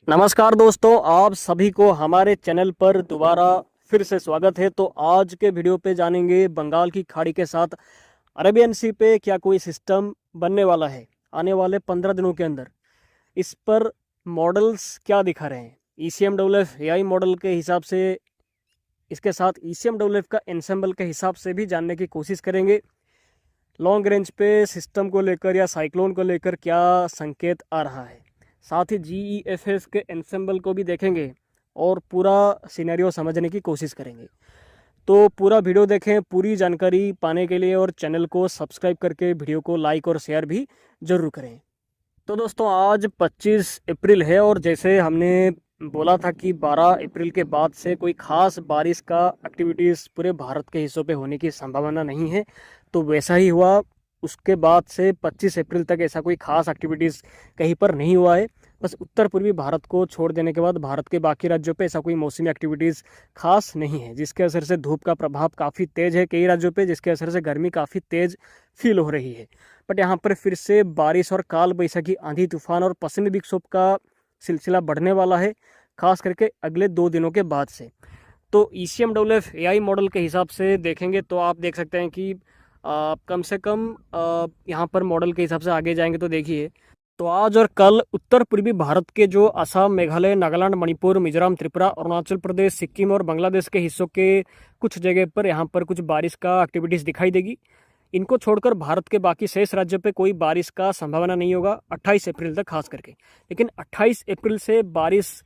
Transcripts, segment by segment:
नमस्कार दोस्तों, आप सभी को हमारे चैनल पर दोबारा फिर से स्वागत है। तो आज के वीडियो पे जानेंगे बंगाल की खाड़ी के साथ अरेबियन सी पे क्या कोई सिस्टम बनने वाला है आने वाले 15 दिनों के अंदर। इस पर मॉडल्स क्या दिखा रहे हैं ECMWF AI मॉडल के हिसाब से, इसके साथ ECMWF का एनसेम्बल के हिसाब से भी जानने की कोशिश करेंगे। लॉन्ग रेंज पे सिस्टम को लेकर या साइक्लोन को लेकर क्या संकेत आ रहा है, साथ ही GEFF के एनसेम्बल को भी देखेंगे और पूरा सिनेरियो समझने की कोशिश करेंगे। तो पूरा वीडियो देखें पूरी जानकारी पाने के लिए, और चैनल को सब्सक्राइब करके वीडियो को लाइक और शेयर भी ज़रूर करें। तो दोस्तों, आज 25 अप्रैल है और जैसे हमने बोला था कि 12 अप्रैल के बाद से कोई खास बारिश का एक्टिविटीज़ पूरे भारत के हिस्सों पे होने की संभावना नहीं है, तो वैसा ही हुआ। उसके बाद से 25 अप्रैल तक ऐसा कोई खास एक्टिविटीज़ कहीं पर नहीं हुआ है। बस उत्तर पूर्वी भारत को छोड़ देने के बाद भारत के बाकी राज्यों पे ऐसा कोई मौसमी एक्टिविटीज़ खास नहीं है, जिसके असर से धूप का प्रभाव काफ़ी तेज़ है कई राज्यों पे, जिसके असर से गर्मी काफ़ी तेज़ फील हो रही है। बट यहाँ पर फिर से बारिश और काल बैसाखी, आंधी तूफान और पश्चिमी विक्षोभ का सिलसिला बढ़ने वाला है, खास करके अगले 2 दिनों के बाद से। तो ECMWF AI मॉडल के हिसाब से देखेंगे तो आप देख सकते हैं कि कम से कम यहाँ पर मॉडल के हिसाब से आगे जाएंगे तो देखिए, तो आज और कल उत्तर पूर्वी भारत के जो असम, मेघालय, नागालैंड, मणिपुर, मिजोरम, त्रिपुरा, अरुणाचल प्रदेश, सिक्किम और बांग्लादेश के हिस्सों के कुछ जगह पर यहाँ पर कुछ बारिश का एक्टिविटीज़ दिखाई देगी। इनको छोड़कर भारत के बाकी शेष राज्यों पे कोई बारिश का संभावना नहीं होगा 28 अप्रैल तक खास करके। लेकिन 28 अप्रैल से बारिश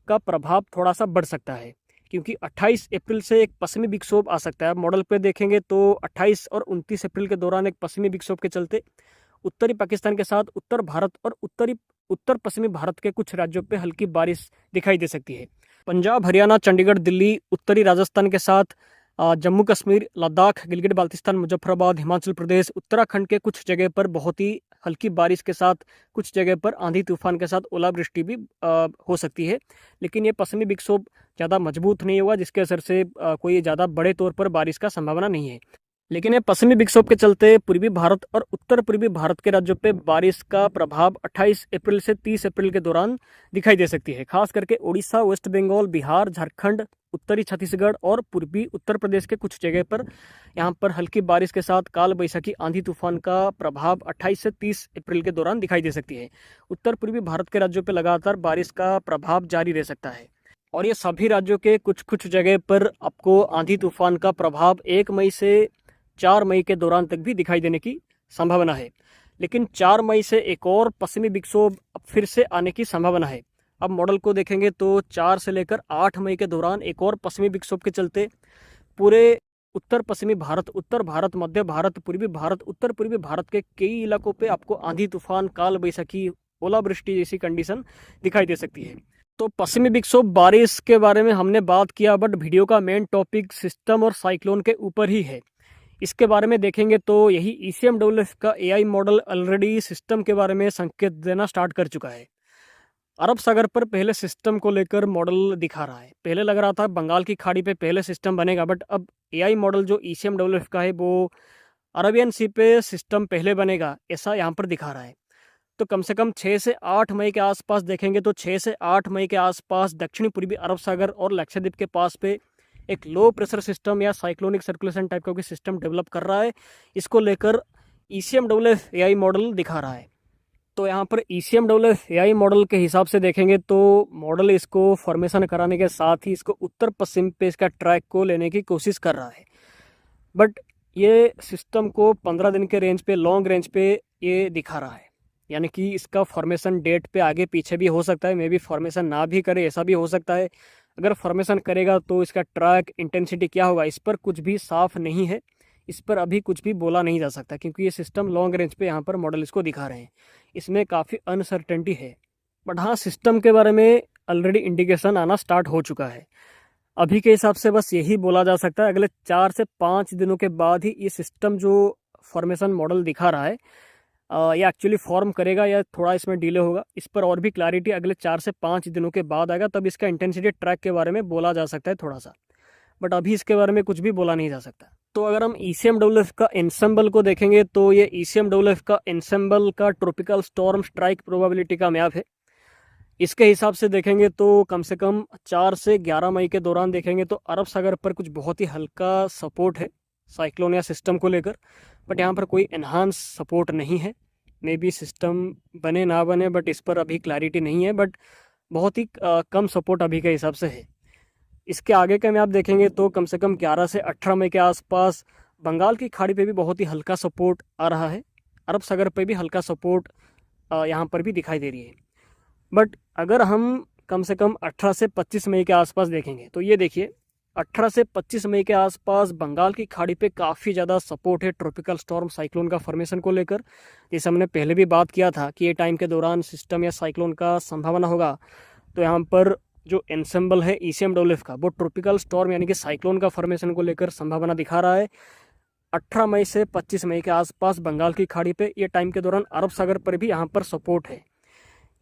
का प्रभाव थोड़ा सा बढ़ सकता है, क्योंकि 28 अप्रैल से एक पश्चिमी विक्षोभ आ सकता है। मॉडल पे देखेंगे तो 28 और 29 अप्रैल के दौरान एक पश्चिमी विक्षोभ के चलते उत्तरी पाकिस्तान के साथ उत्तर भारत और उत्तर पश्चिमी भारत के कुछ राज्यों पे हल्की बारिश दिखाई दे सकती है। पंजाब, हरियाणा, चंडीगढ़, दिल्ली, उत्तरी राजस्थान के साथ जम्मू कश्मीर, लद्दाख, गिलगित बाल्तिस्तान, मुजफ्फराबाद, हिमाचल प्रदेश, उत्तराखंड के कुछ जगह पर बहुत ही हल्की बारिश के साथ, कुछ जगह पर आंधी तूफान के साथ ओलावृष्टि भी हो सकती है। लेकिन ये पश्चिमी विक्षोभ ज़्यादा मजबूत नहीं होगा, जिसके असर से कोई ज़्यादा बड़े तौर पर बारिश का संभावना नहीं है। लेकिन ये पश्चिमी विक्षोभ के चलते पूर्वी भारत और उत्तर पूर्वी भारत के राज्यों पे बारिश का प्रभाव 28 अप्रैल से 30 अप्रैल के दौरान दिखाई दे सकती है। खास करके उड़ीसा, वेस्ट बंगाल, बिहार, झारखंड, उत्तरी छत्तीसगढ़ और पूर्वी उत्तर प्रदेश के कुछ जगह पर यहाँ पर हल्की बारिश के साथ काल बैसाखी, आंधी तूफान का प्रभाव 28 से 30 अप्रैल के दौरान दिखाई दे सकती है। उत्तर पूर्वी भारत के राज्यों पर लगातार बारिश का प्रभाव जारी रह सकता है, और ये सभी राज्यों के कुछ कुछ जगह पर आपको आंधी तूफान का प्रभाव 1 मई से 4 मई के दौरान तक भी दिखाई देने की संभावना है। लेकिन 4 मई से एक और पश्चिमी विक्षोभ फिर से आने की संभावना है। अब मॉडल को देखेंगे तो 4 से लेकर 8 मई के दौरान एक और पश्चिमी विक्षोभ के चलते पूरे उत्तर पश्चिमी भारत, उत्तर भारत, मध्य भारत, पूर्वी भारत, उत्तर पूर्वी भारत के कई इलाकों पे आपको आंधी तूफान, काल बैसाखी, ओलावृष्टि जैसी कंडीशन दिखाई दे सकती है। तो पश्चिमी विक्षोभ बारिश के बारे में हमने बात किया, बट वीडियो का मेन टॉपिक सिस्टम और साइक्लोन के ऊपर ही है। इसके बारे में देखेंगे तो यही ECMWF का AI मॉडल ऑलरेडी सिस्टम के बारे में संकेत देना स्टार्ट कर चुका है। अरब सागर पर पहले सिस्टम को लेकर मॉडल दिखा रहा है। पहले लग रहा था बंगाल की खाड़ी पे पहले सिस्टम बनेगा, बट अब AI मॉडल जो ECMWF का है वो अरबियन सी पे सिस्टम पहले बनेगा, ऐसा यहाँ पर दिखा रहा है। तो कम से कम 6 से 8 मई के आसपास देखेंगे तो 6 से 8 मई के आसपास दक्षिणी पूर्वी अरब सागर और लक्षद्वीप के पास पे एक लो प्रेशर सिस्टम या साइक्लोनिक सर्कुलेशन टाइप का कोई सिस्टम डेवलप कर रहा है। इसको लेकर ECMWF AI मॉडल दिखा रहा है। तो यहाँ पर ECMWF AI मॉडल के हिसाब से देखेंगे तो मॉडल इसको फॉर्मेशन कराने के साथ ही इसको उत्तर पश्चिम पे इसका ट्रैक को लेने की कोशिश कर रहा है। बट ये सिस्टम को 15 दिन के रेंज पे, लॉन्ग रेंज पे ये दिखा रहा है, यानी कि इसका फॉर्मेशन डेट पे आगे पीछे भी हो सकता है, मे बी फॉर्मेशन ना भी करे, ऐसा भी हो सकता है। अगर फॉर्मेशन करेगा तो इसका ट्रैक इंटेंसिटी क्या होगा, इस पर कुछ भी साफ नहीं है। इस पर अभी कुछ भी बोला नहीं जा सकता, क्योंकि ये सिस्टम लॉन्ग रेंज पे यहाँ पर मॉडल इसको दिखा रहे हैं, इसमें काफ़ी अनसर्टेनिटी है। बट हाँ, सिस्टम के बारे में ऑलरेडी इंडिकेशन आना स्टार्ट हो चुका है। अभी के हिसाब से बस यही बोला जा सकता है, अगले 4 से 5 दिनों के बाद ही ये सिस्टम जो फॉर्मेशन मॉडल दिखा रहा है या एक्चुअली फॉर्म करेगा या थोड़ा इसमें डिले होगा, इस पर और भी क्लैरिटी अगले 4 से 5 दिनों के बाद आएगा, तब इसका इंटेंसिटी ट्रैक के बारे में बोला जा सकता है थोड़ा सा। बट अभी इसके बारे में कुछ भी बोला नहीं जा सकता। तो अगर हम ECMWF का एनसेम्बल को देखेंगे तो ये ECMWF का एनसेम्बल का ट्रॉपिकल स्टॉर्म स्ट्राइक प्रोबेबिलिटी का मैप है। इसके हिसाब से देखेंगे तो कम से कम 4 से 11 मई के दौरान देखेंगे तो अरब सागर पर कुछ बहुत ही हल्का सपोर्ट है साइक्लोन या सिस्टम को लेकर, बट यहाँ पर कोई एनहांस सपोर्ट नहीं है। मे बी सिस्टम बने ना बने, बट इस पर अभी क्लैरिटी नहीं है, बट बहुत ही कम सपोर्ट अभी के हिसाब से है। इसके आगे का में आप देखेंगे तो कम से कम 11 से 18 मई के आसपास बंगाल की खाड़ी पे भी बहुत ही हल्का सपोर्ट आ रहा है, अरब सागर पे भी हल्का सपोर्ट यहाँ पर भी दिखाई दे रही है। बट अगर हम कम से कम 18 से 25 मई के आसपास देखेंगे तो ये देखिए 18 से 25 मई के आसपास बंगाल की खाड़ी पे काफ़ी ज़्यादा सपोर्ट है ट्रॉपिकल स्टॉर्म साइक्लोन का फॉर्मेशन को लेकर। जैसे हमने पहले भी बात किया था कि ये टाइम के दौरान सिस्टम या साइक्लोन का संभावना होगा, तो यहाँ पर जो एनसेम्बल है ECMWF का वो ट्रॉपिकल स्टॉर्म यानी कि साइक्लोन का फॉर्मेशन को लेकर संभावना दिखा रहा है। 18 मई से 25 मई के आसपास बंगाल की खाड़ी पे ये टाइम के दौरान अरब सागर पर भी यहाँ पर सपोर्ट है,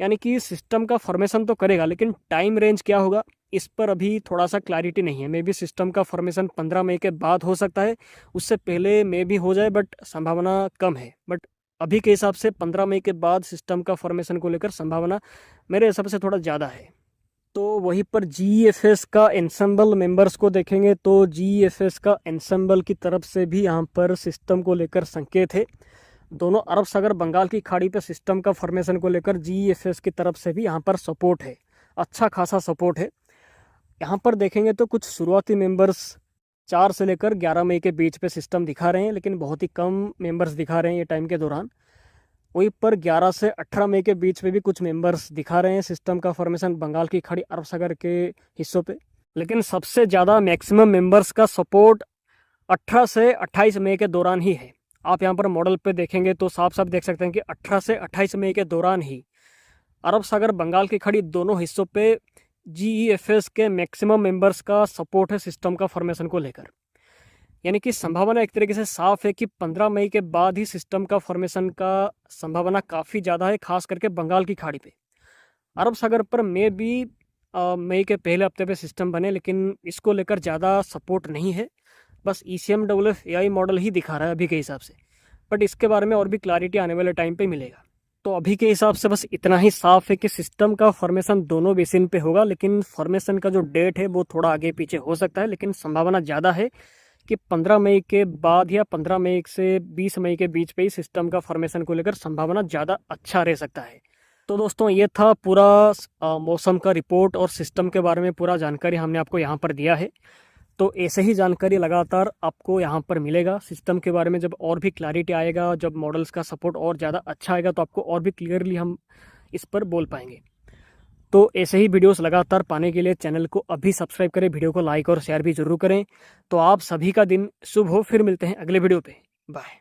यानी कि सिस्टम का फॉर्मेशन तो करेगा, लेकिन टाइम रेंज क्या होगा इस पर अभी थोड़ा सा क्लैरिटी नहीं है। मे बी सिस्टम का फॉर्मेशन 15 मई के बाद हो सकता है, उससे पहले मे भी हो जाए, बट संभावना कम है। बट अभी के हिसाब से 15 मई के बाद सिस्टम का फॉर्मेशन को लेकर संभावना मेरे हिसाब से थोड़ा ज़्यादा है। तो वहीं पर GEFS का एनसेम्बल मेंबर्स को देखेंगे तो GEFS का एनसेम्बल की तरफ से भी यहाँ पर सिस्टम को लेकर संकेत है। दोनों अरब सागर बंगाल की खाड़ी पे सिस्टम का फॉर्मेशन को लेकर GEFS की तरफ से भी यहाँ पर सपोर्ट है, अच्छा खासा सपोर्ट है। यहाँ पर देखेंगे तो कुछ शुरुआती मेंबर्स 4 से लेकर 11 मई के बीच पे सिस्टम दिखा रहे हैं, लेकिन बहुत ही कम मेंबर्स दिखा रहे हैं ये टाइम के दौरान। वहीं पर 11 से 18 मई के बीच में भी कुछ मेंबर्स दिखा रहे हैं सिस्टम का फॉर्मेशन बंगाल की खाड़ी अरब सागर के हिस्सों पे, लेकिन सबसे ज़्यादा मैक्सिमम मेंबर्स का सपोर्ट 18 से 28 मई के दौरान ही है। आप यहाँ पर मॉडल पे देखेंगे तो साफ साफ देख सकते हैं कि 18 से 28 मई के दौरान ही अरब सागर बंगाल की खाड़ी दोनों हिस्सों पे GEFS के मैक्सिमम मेंबर्स का सपोर्ट है सिस्टम का फॉर्मेशन को लेकर। यानी कि संभावना एक तरीके से साफ है कि 15 मई के बाद ही सिस्टम का फॉर्मेशन का संभावना काफ़ी ज़्यादा है, खास करके बंगाल की खाड़ी पे। अरब सागर पर मे भी मई के पहले हफ्ते पे सिस्टम बने, लेकिन इसको लेकर ज़्यादा सपोर्ट नहीं है। बस ECMWF AI मॉडल ही दिखा रहा है अभी के हिसाब से, बट इसके बारे में और भी क्लैरिटी आने वाले टाइम पे मिलेगा। तो अभी के हिसाब से बस इतना ही साफ है कि सिस्टम का फॉर्मेशन दोनों बेसिन पे होगा, लेकिन फॉर्मेशन का जो डेट है वो थोड़ा आगे पीछे हो सकता है, लेकिन संभावना ज़्यादा है कि 15 मई के बाद या 15 मई से 20 मई के बीच पे ही सिस्टम का फॉर्मेशन को लेकर संभावना ज़्यादा अच्छा रह सकता है। तो दोस्तों ये था पूरा मौसम का रिपोर्ट और सिस्टम के बारे में पूरा जानकारी हमने आपको यहाँ पर दिया है। तो ऐसे ही जानकारी लगातार आपको यहाँ पर मिलेगा सिस्टम के बारे में। जब और भी क्लैरिटी आएगा, जब मॉडल्स का सपोर्ट और ज़्यादा अच्छा आएगा, तो आपको और भी क्लियरली हम इस पर बोल पाएंगे। तो ऐसे ही वीडियोस लगातार पाने के लिए चैनल को अभी सब्सक्राइब करें, वीडियो को लाइक और शेयर भी जरूर करें। तो आप सभी का दिन शुभ हो। फिर मिलते हैं अगले वीडियो पे। बाय।